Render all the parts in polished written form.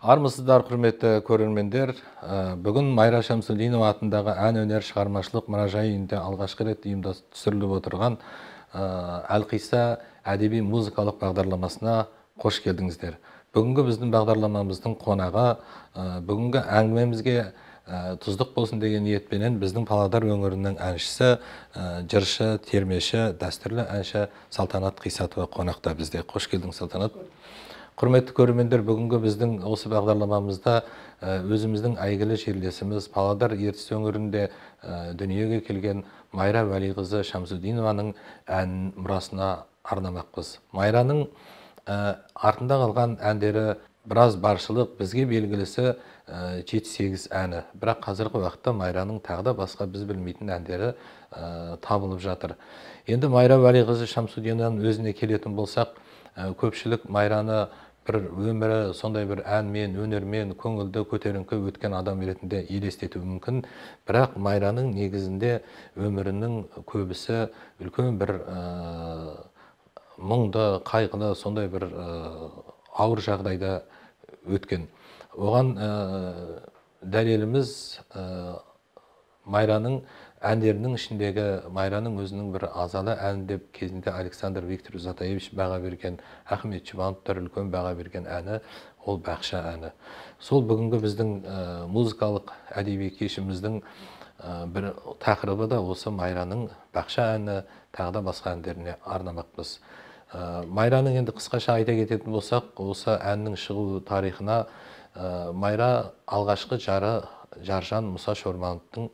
Армысыздар, құрметті көрермендер. Бүгін Майра Шамсудинова атындағы ән өнер шығармашылық мұражай үйінде алғашқы рет түсіріліп отырған Әлқисса әдеби музыкалық бағдарламасына қош келдіңіздер. Бүгінгі біздің бағдарламамыздың қонағы, бүгінгі әңгімемізге тұздық болсын деген ниетпенен біздің Павлодар өңірінің әншісі, жыршы, термеші, дәстүрлі әнші Салтанат Қисатова қонақта бізде. Қош келдің, Салтанат. Құрметті көрермендер, бүгінгі біздің осы бағдарламамызда өзіміздің әйгілі жерлесіміз Павлодар ертіс өңірінде дүниеге келген Майра Вәлиқызы Шамсудинованың ән мұрасына арнамақпыз. Майраның артында қалған әндері біраз баршылық, бізге белгілісі 7-8 әні. Бірақ қазіргі уақытта Майраның тағы да басқа біз білмейтін әндері табылып жатыр. Енді Майра Вәлиқызы Шамсудинованың өзіне келетін болсақ, көпшілік Майраны бір өмірі сондай бір әнмен, өнермен, көңілді көтеріңкі өткен адам ретінде елестетуі мүмкін. Бірақ Майраның негізінде өмірінің көбісі үлкен бір мұңды, қайғылы, сондай бір ауыр жағдайда өткен. Оған дәлеліміз Майраның әндерінің ішіндегі Майраның өзінің бір азалы ән деп кезінде Александр Викторович Затаевич баға берген, Ахмет Жұбановтар үлкен баға берген әні, ол Бақша әні. Сол бүгінгі біздің музыкалық әдеби кешіміздің бір тақырыбы да осы Майраның Бақша әні, тағы да басқа әндеріне арнамақпыз. Майраның енді қысқаша айта кететін болсақ, осы әннің шығу тарихына Майра алғашқы жары Жаржан Мұса Шормановтың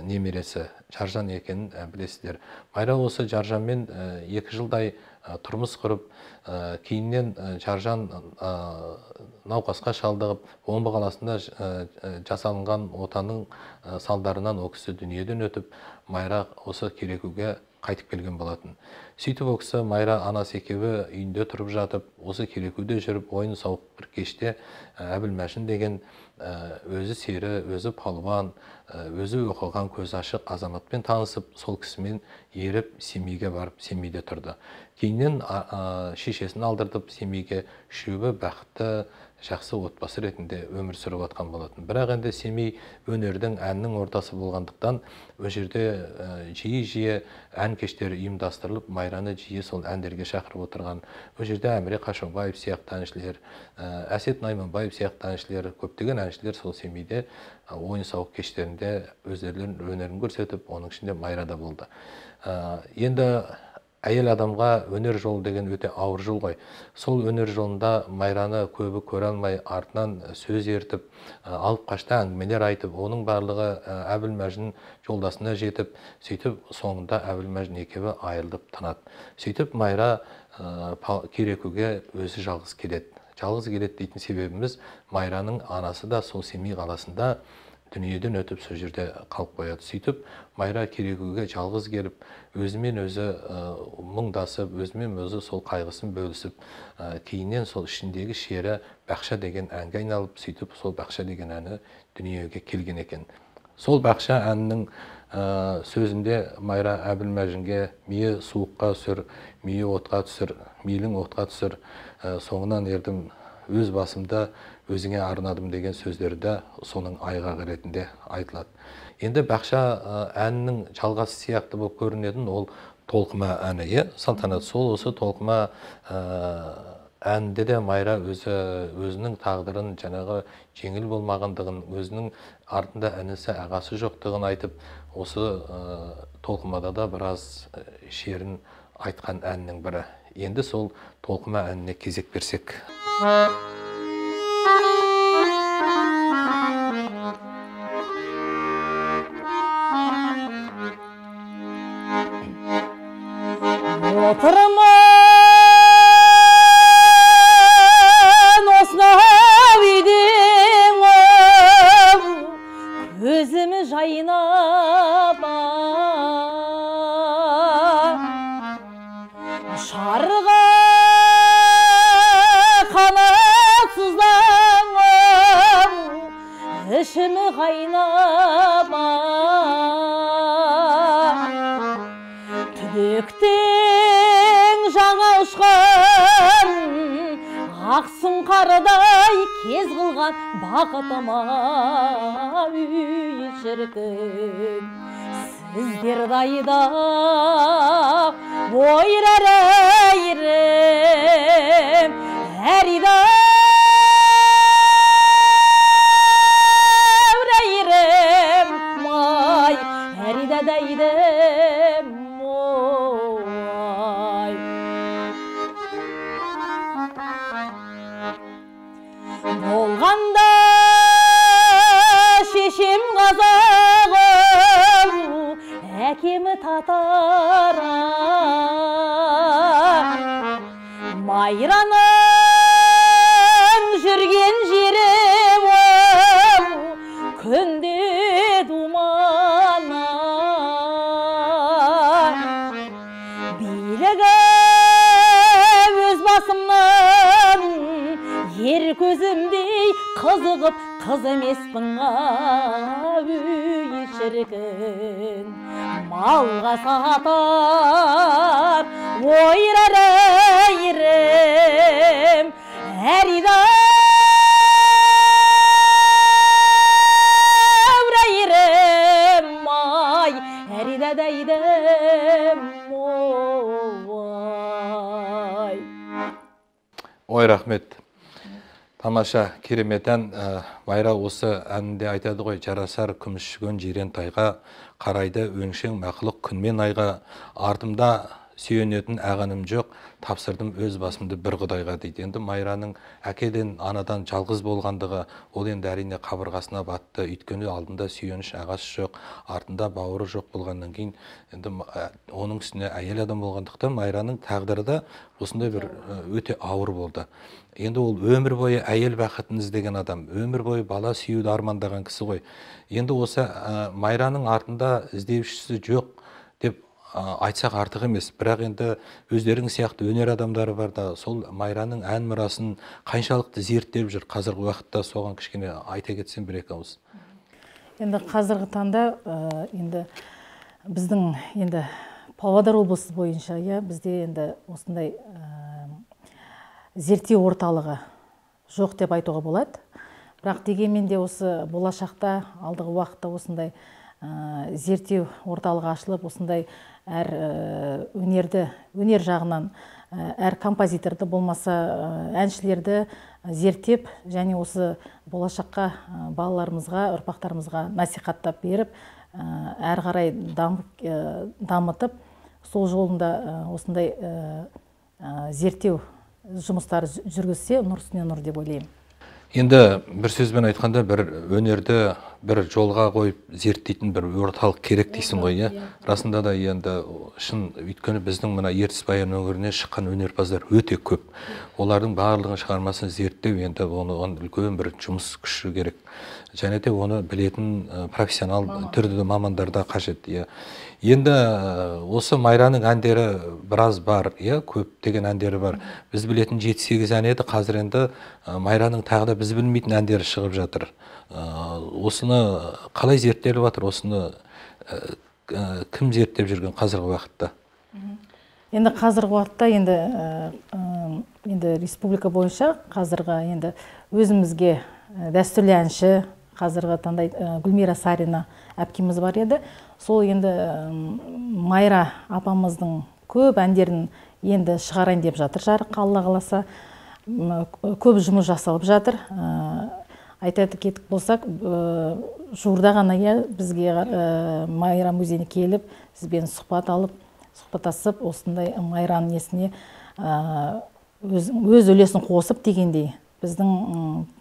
немересі Жаржан екенін білесіздер. Майра осы Жаржанмен 2 жылдай тұрмыс құрып, кейіннен Жаржан науқасқа шалдығып, Омбы қаласында жасалынған отаның салдарынан ол кісі дүниеден өтіп, Майра осы Керекуге қайтып келген болатын. Сөйтіп ол кісі Майра анасы екеуі үйінде тұрып жатып, осы Керекуде жүріп, ойын сауық бір кеште Әбілмәжін деген өзі сері, өзі палуан, өзі оқыған көз ашық азаматпен танысып, сол кісімен еріп Семейге барып, Семейде тұрды. Кейіннен шешесін алдыртып, Семейге үшеуі бақытты, жақсы отбасы ретінде өмір сүріп атқан болатын. Бірақ енді Семей өнердің, әннің ортасы болғандықтан, ол жерде жиі-жиі ән кештері ұйымдастырылып, Майраны жиі сол әндерге шақырып отырған. Ол жерде Әміре Қашаубаев сияқты әншілер, Әсет Найманбаев сияқты әншілер, көптеген әншілер сол Семейде ойын сауық кештерінде өздерінің өнерін көрсетіп, оның ішінде Майра да болды. Енді әйел адамға өнер жолы деген өте ауыр жол ғой. Сол өнер жолында Майраны көбі көре алмай, артынан сөз ертіп, алып қашты әңгімелер айтып, оның барлығы Әбілмәжін жолдасына жетіп, сөйтіп соңында Әбілмәжін екеуі айырылып тынады. Сөйтіп Майра Керекуге өзі жалғыз келеді. Жалғыз келеді дейтін себебіміз, Майраның анасы да сол Семей қаласында дүниеден өтіп, сол жерде қалып қояды. Сөйтіп, Майра Керекуге жалғыз келіп, өзімен өзі мұңдасып, өзімен өзі сол қайғысын бөлісіп, кейіннен сол ішіндегі шері Бақша деген әнге айналып, сөйтіп, сол Бақша деген әні дүниеге келген екен. Сол Бақша әнінің сөзінде Майра Әбілмәжінге миы суыққа түсір, миы отқа түсір, мейлің отқа түсір, соңынан ердім өз басымда өзіңе арнадым деген сөздерді соның айғағы ретінде айтылады. Енді Бақша әнінің жалғасы сияқты болып көрінетін ол толқыма әні. Салтанат, сол осы толқыма әнде де Майра өзінің тағдырын, жаңағы жеңіл болмағандығын, өзінің артында інісі, ағасы жоқтығын айтып, осы толқымада да біраз шерін айтқан әннің бірі. Енді сол толқыма әніне кезек берсек. Отырмын осынау үйдің көзім жайнап шарға қанатсызданып ішім қайнап түлектен жаңа ұшқан ақсын қарадай кез қылған бақытыма үй шіркін сіздердайда ойрар айрым әрида айрым май әрида дайдым мой болғанда шешем қазағым әкемі татара майраның жүрген жері күнде думана билігі өз басымнан ер көзімдей қызығып қыз емеспін үй шіркін малға сатар ойрар айрым әрида айрым май әрида дайдым ой. Ой, рахмет. Тамаша, керемет ән. Майра осы әнінде айтады ғой, жарасар күміс жирен тайға, қарайды өңшең мақұлық күнмен айға, артымда сүйенетін ағаным жоқ, тапсырдым өз басымды бір құдайға дейді. Енді Майраның әкеден, анадан жалғыз болғандығы, ол енді әрине қабырғасына батты. Өйткені алдында сүйеніш ағасы жоқ, артында бауыры жоқ болғаннан кейін, енді оның үстіне әйел адам болғандықтан Майраның тағдыры да осындай бір өте ауыр болды. Енді ол өмір бойы әйел бақытын іздеген адам, өмір бойы бала сүюді армандаған кісі ғой. Енді осы Майраның артында іздеушісі жоқ деп айтсақ артық емес. Бірақ енді өздерің сияқты өнер адамдары бар да, сол Майраның ән мұрасын қаншалықты зерттеп жүр қазіргі уақытта, соған кішкене айта кетсем бір-екі ауыз. Енді қазіргі таңда енді біздің енді Павлодар облысы бойынша бізде енді осындай зерттеу орталығы жоқ деп айтуға болады. Бірақ дегенмен де осы болашақта алдағы уақытта осындай зерттеу орталығы ашылып, осындай әр өнер жағынан әр композиторды болмаса әншілерді зерттеп, және осы болашаққа балаларымызға, ұрпақтарымызға насихаттап беріп, әр қарай дамытып, сол жолында осындай зерттеу жұмыстары жүргізсе, нұр үстіне нұр деп ойлаймын. Енді бір сөзбен айтқанда, бір өнерді бір жолға қойып зерттейтін бір орталық керек дейсің ғой, расында да енді шын, өйткені біздің мына Ертіс Баян өңірінен шыққан өнерпаздар өте көп. Олардың барлығын шығармасын зерттеу, енді оған үлкен бір жұмыс күші керек. Және де оны білетін профессионал түрді мамандарда қажет. Енді осы Майраның әндері біраз бар, көптеген әндері бар. Біз білетін 7-8 ән еді, қазір енді Майраның тағы да біз білмейтін әндері шығып жатыр. Осыны қалай зерттеліп жатыр, осыны кім зерттеп жүрген қазіргі уақытта? Енді қазіргі уақытта енді республика бойынша қазіргі енді өзімізге дәстүрлі әнші, қазіргі таңда Гүлмира Сарина әпкеміз бар еді. Сол енді Майра апамыздың көп әндерін енді шығарайын деп жатыр, жарыққа Алла қаласа. Көп жұмыс жасалып жатыр. Айтады кетік болсақ, жуырда ғана бізге Майра музейіне келіп, бізбен сұхбаттасып, осындай Майраның несіне өз үлесін қосып дегендей, біздің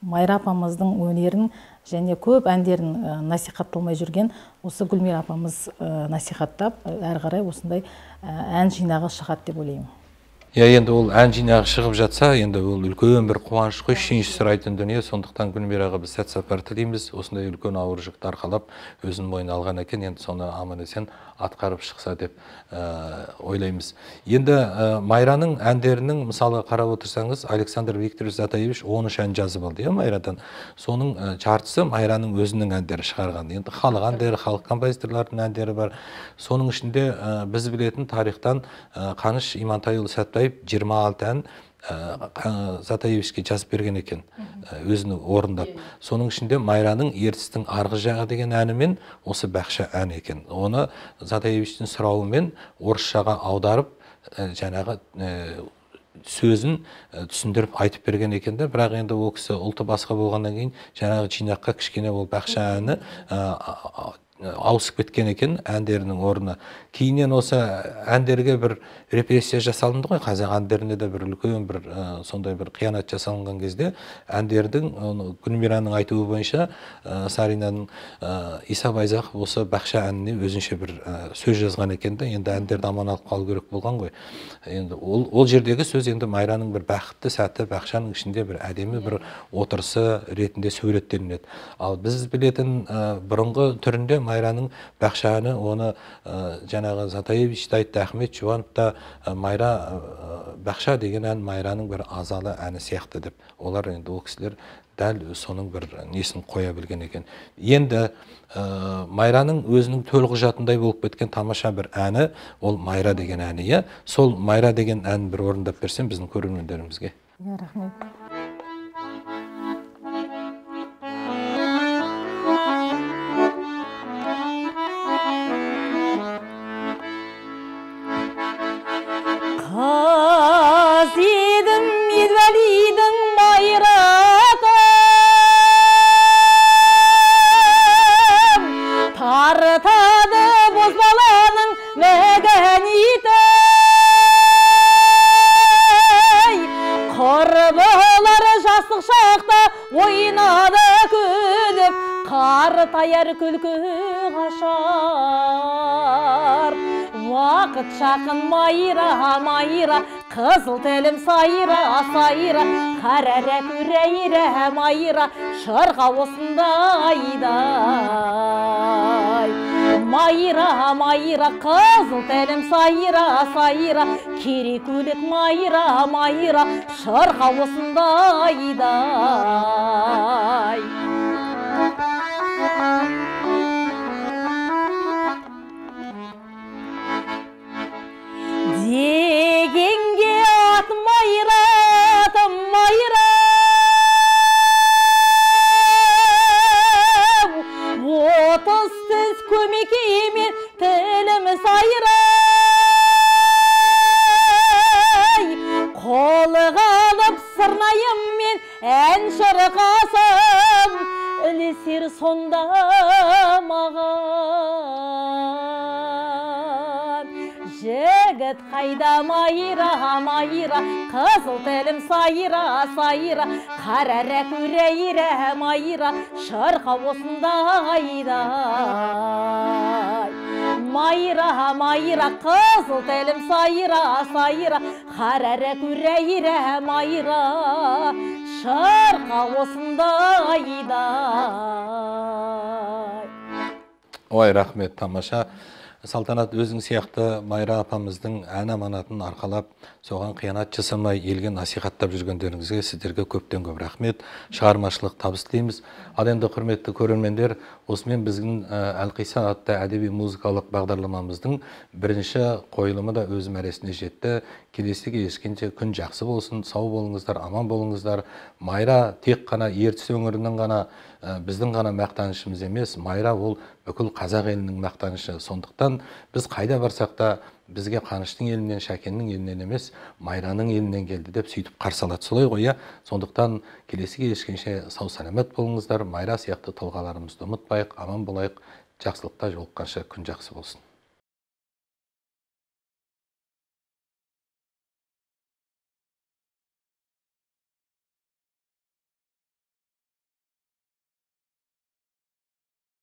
Майра апамыздың өнерін және көп әндерін насихатталмай жүрген осы Гүлмира апамыз насихаттап, әр қарай осындай ән жинағы шығады деп ойлаймын. Енді ол ән жинағы шығып жатса, енді ол үлкен бір қуаныш қой, шүйінші сұрайтын дүние. Сондықтан Гүлмираға біз сәт сапар тілейміз. Осындай үлкен ауыр жүкті арқалап өзінің мойнына алған екен, енді соны аман есен атқарып шықса деп ойлаймыз. Енді Майраның әндерінің мысалы қарап отырсаңыз, Александр Викторович Затаевич 13 ән жазып алды, Майрадан. Соның жартысы Майраның өзінің әндері шығарған. Енді халық әндері, халық композиторлардың әндері бар. Соның ішінде біз білетін тарихтан Қаныш Имантайұлы Сәтбаев 26 ән Затаевичке жазып берген екен, өзіні орындап. Соның ішінде Майраның ертістің арғы жағы деген әнімен осы бақша ән екен. Оны Затаевичтің сұрауымен орысшаға аударып, жаңағы сөзін түсіндіріп айтып берген екен де, бірақ енді ол кісі ұлты басқа болғаннан кейін жаңағы жинаққа кішкене ол бақша әні ауысып кеткен екен әндерінің орнына. Кейіннен осы әндерге бір репрессия жасалынды ғой, қазақ әндеріне де бір үлкен бір сондай бір қиянат жасалынған кезде әндердің Гүлмираның айтуы бойынша Саринаның Иса Байзақов осы бақша әніне өзінше бір сөз жазған екен де, енді әндерді аман алып қалу керек болған ғой. Енді ол жердегі сөз енді Майраның бір бақытты сәті, бақшаның ішінде бір әдемі бір отырысы ретінде суреттелінеді. Ал біз білетін бұрынғы түрінде Майраның бақша әні, оны жаңағы Затаевич та айтты, Ахмет Жұбанов та Майра бақша деген ән Майраның бір азалы әні сияқты деп. Олар енді ол кісілер дәл соның бір несін қоя білген екен. Енді Майраның өзінің төлқұжатындай болып кеткен тамаша бір әні, ол Майра деген әні. Сол Майра деген әнін бір орындап берсем біздің көрермендерімізге. Рахмет. Қазидім медвалидің майратым, тартады бозбаланың мәдениеті. Құрбылары жастық шақта ойнады күліп, қартаяр күлкі қашар. Вақыт жақын Майра, Майра, қызыл тілім сайра, сайра, қарара көрейра, Майра, шырға осындайдай. Майра, Майра, қызыл тілім сайра, сайра, керек көлік Майра, Майра, шырға осындайдай. Дегенге ат Майра, атым Майра, отыз тіз көмекеймен тілім сайра. Қолыға алып сырнайыммен ән шырқасам, ілесер сонда маған. Жігіт қайда Майра, Майра, қызыл тілім сайра, сайра, қарара көрейра, Майра, шырқа осындайдай. Майра, Майра, қызыл тілім сайра, сайра, қарара көрейра, Майра, шырқа осындайдай. Ой, рахмет, тамаша. Салтанат, өзің сияқты Майра апамыздың ән аманатын арқалап, соған қиянат жасамай елге насихаттап жүргендеріңізге сіздерге көптен көп рахмет, шығармашылық табыс тілейміз. Ал енді құрметті көрермендер, осымен біздің Әлқисса атты әдеби музыкалық бағдарламамыздың бірінші қойылымы да өз мәресіне жетті. Келесі кездескенше күн жақсы болсын, сау болыңыздар, аман болыңыздар. Майра тек қана Ертіс өңірінің ғана, біздің ғана мақтанышымыз емес, Майра ол бүкіл қазақ елінің мақтанышы. Сондықтан біз қайда барсақ та бізге Қаныштың елінен, Шәкеннің елінен емес, Майраның елінен келді деп сөйтіп қарсы алады. Солай ғой. Сондықтан келесі кездескенше сау саламат болыңыздар. Майра сияқты тұлғаларымызды ұмытпайық, аман болайық. Жақсылықта жолыққанша күн жақсы болсын.